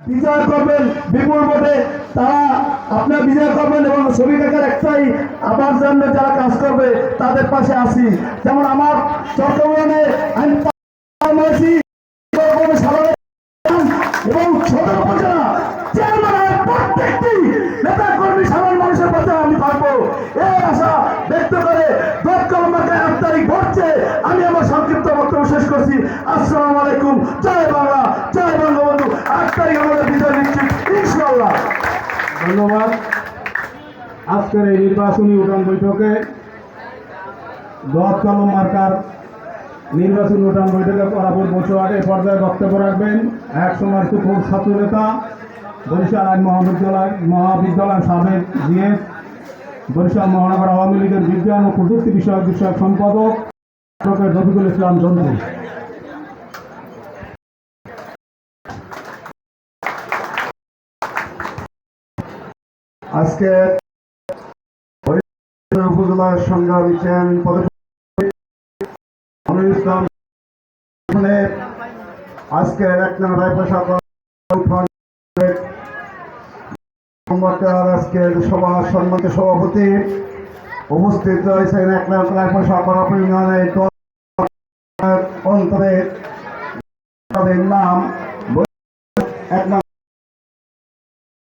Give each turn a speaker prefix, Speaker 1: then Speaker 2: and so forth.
Speaker 1: বিজয় করবেন বিপুল ভোটে, তারা আপনার বিজয় করবেন এবং ছবি দেখার একটাই আমার জন্য যারা কাজ করবে তাদের পাশে আসি। যেমন আমার চট্টগ্রামে আমি এবং ছোট উপজেলা চেয়ারম্যানের প্রত্যেকটি নেতা কর্মী সাধারণ মানুষের পাশে আমি থাকবো এই আশা ব্যক্ত করে দোয়াতকলমাকে 8 তারিখ ভোটছে আমি আমার সংক্ষিপ্ত বক্তব্য শেষ করছি। আসসালামু আলাইকুম, জয় বাংলা, জয় বঙ্গবন্ধু। 8 তারিখ আমাদের বিজয় নিশ্চিত ইনশাআল্লাহ।
Speaker 2: ধন্যবাদ। আজকের এই নির্বাচনী উঠান বৈঠকে দোয়াতকলম মার্কার নির্বাচনী উঠান বৈঠকে পরাপর বছর আগে পর্যায়ে বক্তব্য রাখবেন এক সময় খুব ছাত্র নেতা, বরিশাল আইন মহাবিদ্যালয়ের সাবেক জিএস, বরিশাল মহানগর আওয়ামী লীগের বিজ্ঞান ও প্রযুক্তি বিষয়ক সম্পাদক ডক্টর রফিকুল ইসলাম জন্তু।
Speaker 3: আজকে উপজেলার সংগ্রামী ইসলাম আজকে এক আজকের সভা সম্মানিত সভাপতি উপস্থিত রয়েছেন এক ইউনিয়নের অন্তরে নাম